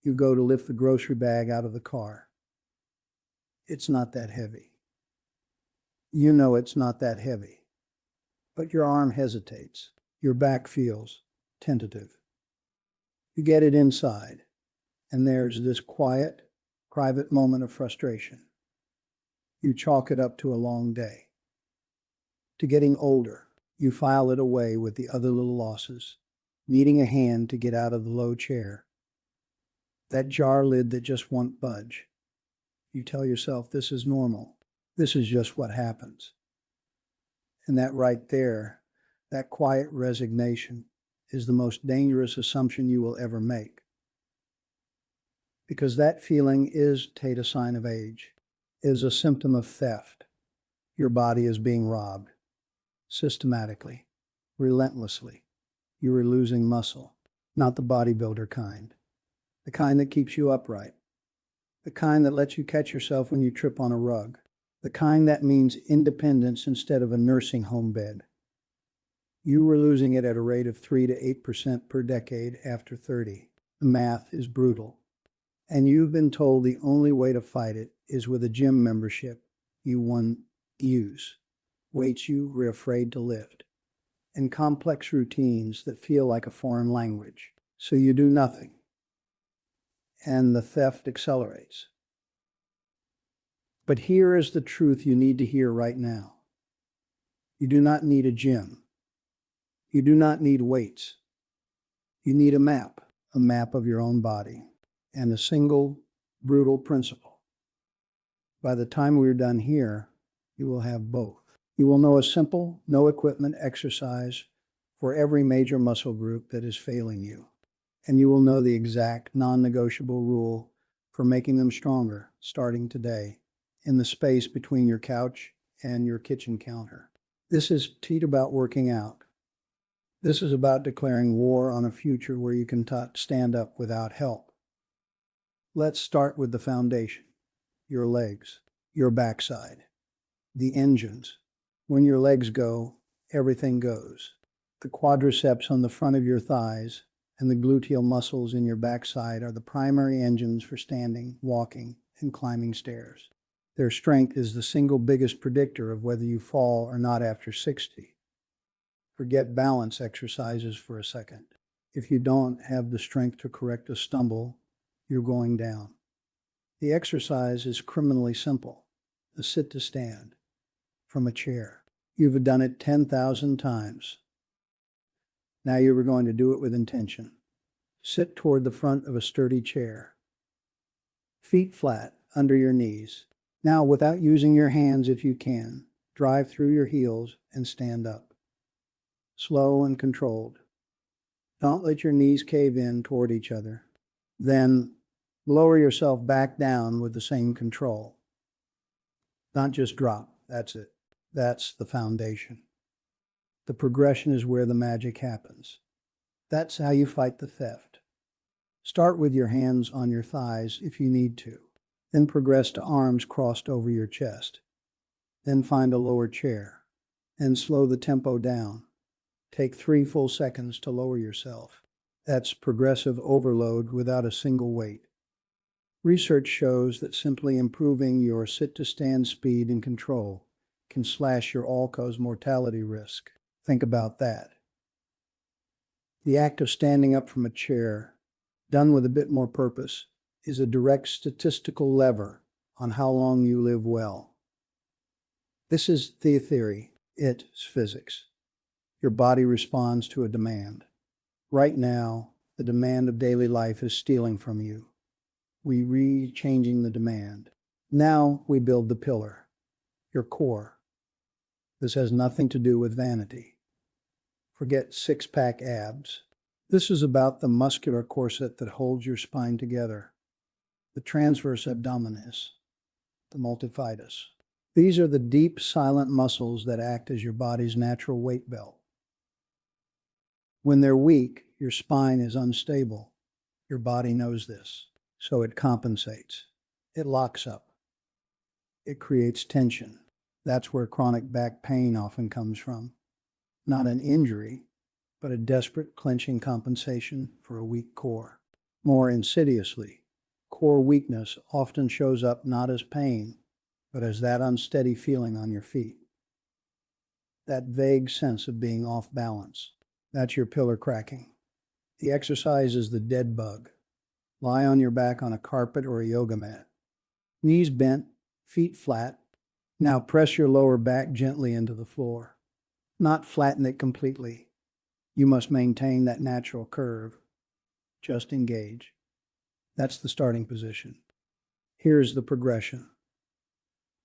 You go to lift the grocery bag out of the car. It's not that heavy. You know it's not that heavy, but your arm hesitates. Your back feels tentative. You get it inside, and there's this quiet, private moment of frustration. You chalk it up to a long day, to getting older. You file it away with the other little losses, needing a hand to get out of the low chair. That jar lid that just won't budge. You tell yourself this is normal. This is just what happens. And that right there, that quiet resignation, is the most dangerous assumption you will ever make. Because that feeling is, Tate, a sign of age, is a symptom of theft. Your body is being robbed. Systematically, relentlessly. You are losing muscle, not the bodybuilder kind. The kind that keeps you upright. The kind that lets you catch yourself when you trip on a rug. The kind that means independence instead of a nursing home bed. You were losing it at a rate of 3 to 8% per decade after 30. The math is brutal. And you've been told the only way to fight it is with a gym membership you won't use, weights you were afraid to lift, and complex routines that feel like a foreign language. So you do nothing. And the theft accelerates. But here is the truth you need to hear right now. You do not need a gym. You do not need weights. You need a map of your own body, and a single brutal principle. By the time we're done here, you will have both. You will know a simple, no equipment exercise for every major muscle group that is failing you. And you will know the exact non-negotiable rule for making them stronger starting today in the space between your couch and your kitchen counter. This is about working out. This is about declaring war on a future where you can stand up without help. Let's start with the foundation, your legs, your backside, the engines. When your legs go, everything goes. The quadriceps on the front of your thighs and the gluteal muscles in your backside are the primary engines for standing, walking, and climbing stairs. Their strength is the single biggest predictor of whether you fall or not after 60. Forget balance exercises for a second. If you don't have the strength to correct a stumble, you're going down. The exercise is criminally simple. The sit to stand from a chair. You've done it 10,000 times. Now you are going to do it with intention. Sit toward the front of a sturdy chair. Feet flat under your knees. Now, without using your hands if you can, drive through your heels and stand up. Slow and controlled. Don't let your knees cave in toward each other. Then lower yourself back down with the same control. Not just drop. That's it. That's the foundation. The progression is where the magic happens. That's how you fight the theft. Start with your hands on your thighs if you need to. Then progress to arms crossed over your chest. Then find a lower chair. And slow the tempo down. Take 3 full seconds to lower yourself. That's progressive overload without a single weight. Research shows that simply improving your sit-to-stand speed and control can slash your all-cause mortality risk. Think about that. The act of standing up from a chair, done with a bit more purpose, is a direct statistical lever on how long you live well. This is the theory. It's physics. Your body responds to a demand. Right now, the demand of daily life is stealing from you. We re-changing the demand. Now we build the pillar, your core. This has nothing to do with vanity. Forget six-pack abs. This is about the muscular corset that holds your spine together, the transverse abdominis, the multifidus. These are the deep, silent muscles that act as your body's natural weight belt. When they're weak, your spine is unstable. Your body knows this, so it compensates. It locks up. It creates tension. That's where chronic back pain often comes from. Not an injury, but a desperate clenching compensation for a weak core. More insidiously, core weakness often shows up not as pain, but as that unsteady feeling on your feet. That vague sense of being off balance. That's your pillar cracking. The exercise is the dead bug. Lie on your back on a carpet or a yoga mat. Knees bent, feet flat. Now press your lower back gently into the floor. Not flatten it completely. You must maintain that natural curve. Just engage. That's the starting position. Here's the progression.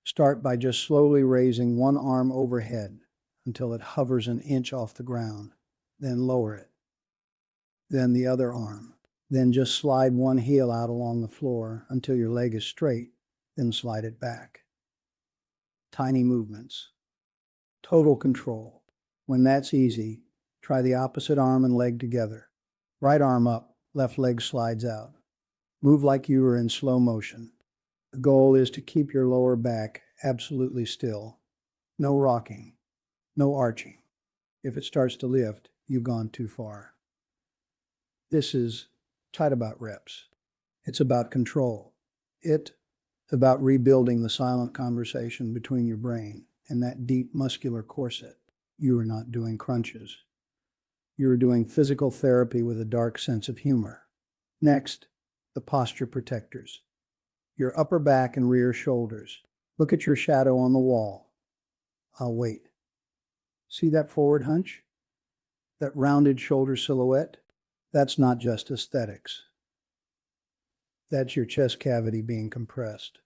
Start by just slowly raising one arm overhead until it hovers an inch off the ground. Then lower it. Then the other arm. Then just slide one heel out along the floor until your leg is straight. Then slide it back. Tiny movements. Total control. When that's easy, try the opposite arm and leg together. Right arm up, left leg slides out. Move like you were in slow motion. The goal is to keep your lower back absolutely still. No rocking, no arching. If it starts to lift, you've gone too far. This is tight about reps. It's about control. It's about rebuilding the silent conversation between your brain and that deep muscular corset. You are not doing crunches. You are doing physical therapy with a dark sense of humor. Next, the posture protectors. Your upper back and rear shoulders. Look at your shadow on the wall. I'll wait. See that forward hunch? That rounded shoulder silhouette? That's not just aesthetics. That's your chest cavity being compressed.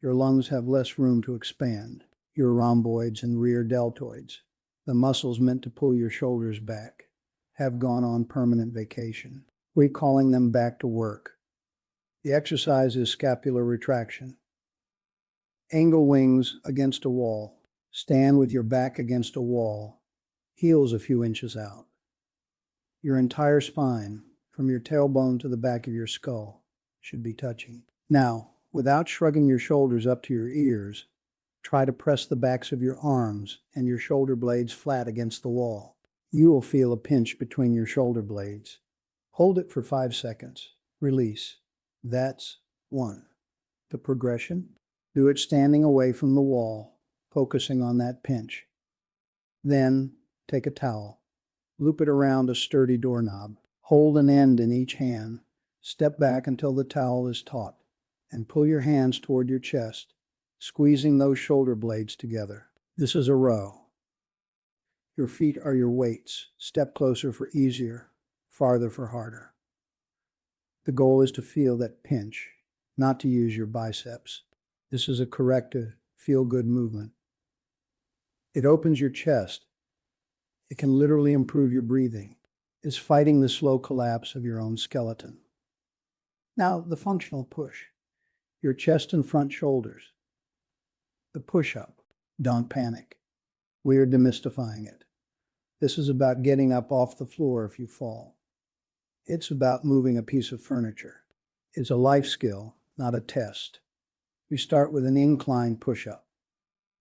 Your lungs have less room to expand. Your rhomboids and rear deltoids, the muscles meant to pull your shoulders back, have gone on permanent vacation. We're calling them back to work. The exercise is scapular retraction. Angle wings against a wall. Stand with your back against a wall, heels a few inches out. Your entire spine, from your tailbone to the back of your skull, should be touching. Now, without shrugging your shoulders up to your ears, try to press the backs of your arms and your shoulder blades flat against the wall. You will feel a pinch between your shoulder blades. Hold it for 5 seconds. Release. That's 1. The progression? Do it standing away from the wall, focusing on that pinch. Then, take a towel. Loop it around a sturdy doorknob. Hold an end in each hand. Step back until the towel is taut, and pull your hands toward your chest, squeezing those shoulder blades together. This is a row. Your feet are your weights. Step closer for easier, farther for harder. The goal is to feel that pinch, not to use your biceps. This is a corrective, feel-good movement. It opens your chest. It can literally improve your breathing. It's fighting the slow collapse of your own skeleton. Now, the functional push. Your chest and front shoulders. The push-up. Don't panic. We are demystifying it. This is about getting up off the floor if you fall. It's about moving a piece of furniture. It's a life skill, not a test. We start with an incline push-up.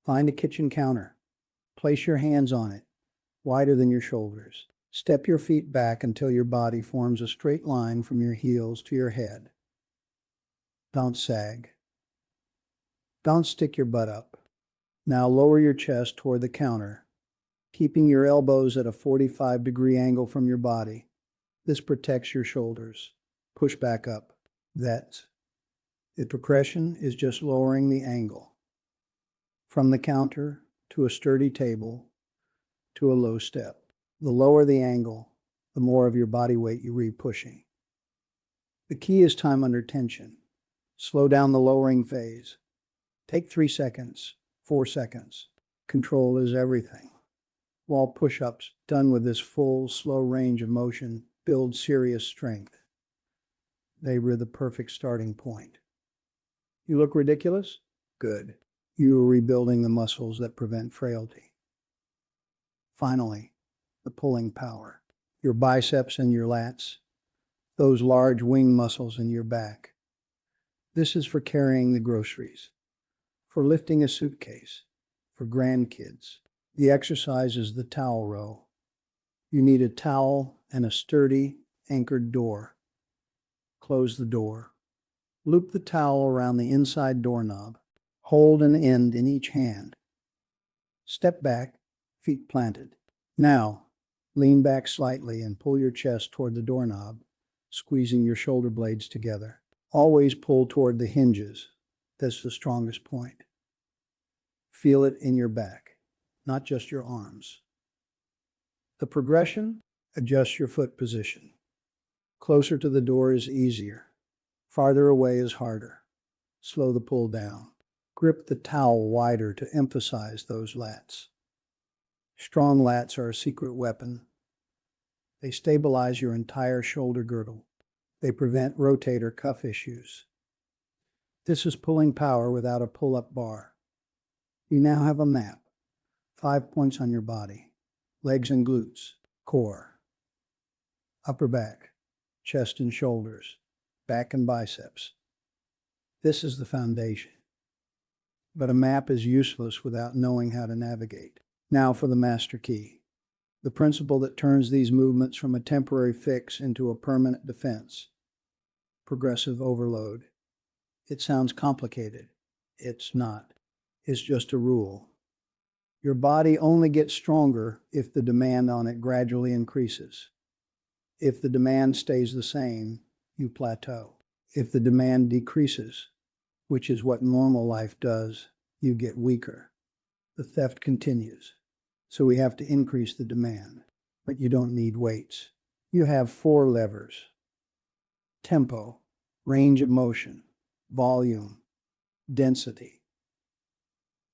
Find a kitchen counter. Place your hands on it, wider than your shoulders. Step your feet back until your body forms a straight line from your heels to your head. Don't sag. Don't stick your butt up. Now lower your chest toward the counter, keeping your elbows at a 45-degree angle from your body. This protects your shoulders. Push back up. That's the progression is just lowering the angle from the counter to a sturdy table to a low step. The lower the angle, the more of your body weight you re-pushing. The key is time under tension. Slow down the lowering phase. Take 3 seconds, 4 seconds. Control is everything. Wall push-ups done with this full, slow range of motion build serious strength. They were the perfect starting point. You look ridiculous? Good. You are rebuilding the muscles that prevent frailty. Finally, the pulling power. Your biceps and your lats, those large wing muscles in your back. This is for carrying the groceries, for lifting a suitcase, for grandkids. The exercise is the towel row. You need a towel and a sturdy, anchored door. close the door. Loop the towel around the inside doorknob. Hold an end in each hand. Step back, feet planted. Now, lean back slightly and pull your chest toward the doorknob, squeezing your shoulder blades together. Always pull toward the hinges. That's the strongest point. Feel it in your back, not just your arms. The progression: adjust your foot position. Closer to the door is easier. Farther away is harder. Slow the pull down. Grip the towel wider to emphasize those lats. Strong lats are a secret weapon. They stabilize your entire shoulder girdle. They prevent rotator cuff issues. This is pulling power without a pull-up bar. You now have a map. 5 points on your body: legs and glutes, core, upper back, chest and shoulders, back and biceps. This is the foundation. But a map is useless without knowing how to navigate. Now for the master key, the principle that turns these movements from a temporary fix into a permanent defense: progressive overload. It sounds complicated. It's not. It's just a rule. Your body only gets stronger if the demand on it gradually increases. If the demand stays the same, you plateau. If the demand decreases, which is what normal life does, you get weaker. The theft continues. So we have to increase the demand. But you don't need weights. You have 4 levers: tempo, range of motion, volume, density.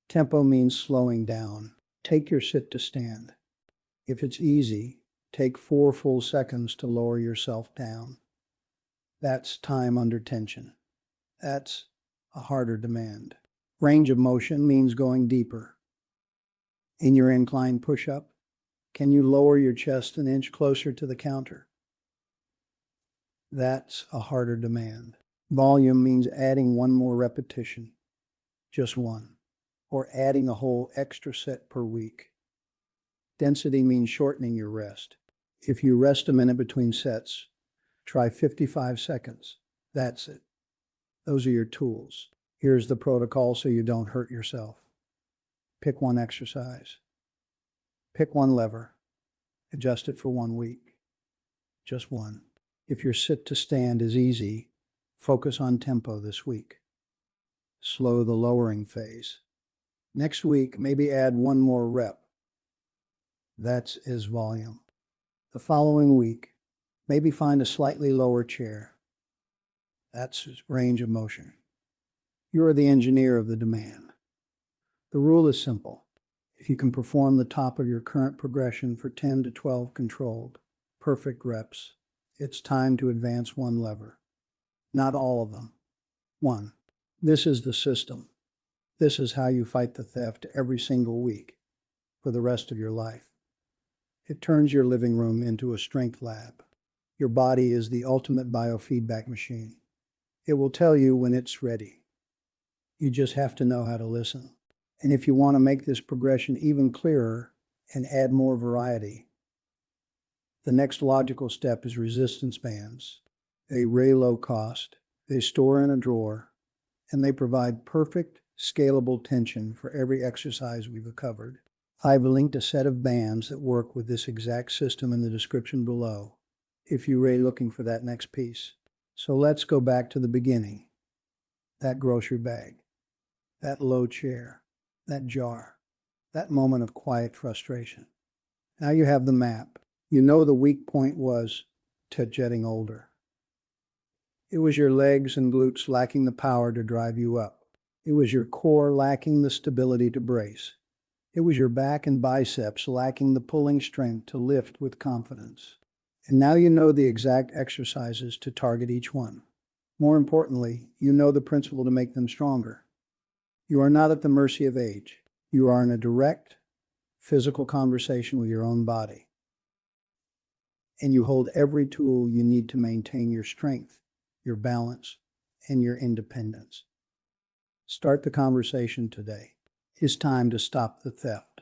Tempo means slowing down. Take your sit to stand. If it's easy, take 4 full seconds to lower yourself down. That's time under tension. That's a harder demand. Range of motion means going deeper. In your incline push-up, can you lower your chest an inch closer to the counter? That's a harder demand. Volume means adding 1 more repetition, just 1, or adding a whole extra set per week. Density means shortening your rest. If you rest a minute between sets, try 55 seconds. That's it. Those are your tools. Here's the protocol so you don't hurt yourself. Pick 1 exercise. Pick 1 lever. Adjust it for 1 week. Just 1. If your sit to stand is easy, focus on tempo this week. Slow the lowering phase. Next week, maybe add 1 more rep. That's his volume. The following week, maybe find a slightly lower chair. That's his range of motion. You are the engineer of the demand. The rule is simple. If you can perform the top of your current progression for 10 to 12 controlled, perfect reps, it's time to advance 1 lever. Not all of them. 1. This is the system. This is how you fight the theft every single week for the rest of your life. It turns your living room into a strength lab. Your body is the ultimate biofeedback machine. It will tell you when it's ready. You just have to know how to listen. And if you want to make this progression even clearer and add more variety, the next logical step is resistance bands. They're really low cost, they store in a drawer, and they provide perfect, scalable tension for every exercise we've covered. I've linked a set of bands that work with this exact system in the description below, if you're really looking for that next piece. So let's go back to the beginning. That grocery bag, that low chair, that jar, that moment of quiet frustration. Now you have the map. You know the weak point was to getting older. It was your legs and glutes lacking the power to drive you up. It was your core lacking the stability to brace. It was your back and biceps lacking the pulling strength to lift with confidence. And now you know the exact exercises to target each one. More importantly, you know the principle to make them stronger. You are not at the mercy of age. You are in a direct, physical conversation with your own body. And you hold every tool you need to maintain your strength, your balance, and your independence. Start the conversation today. It's time to stop the theft.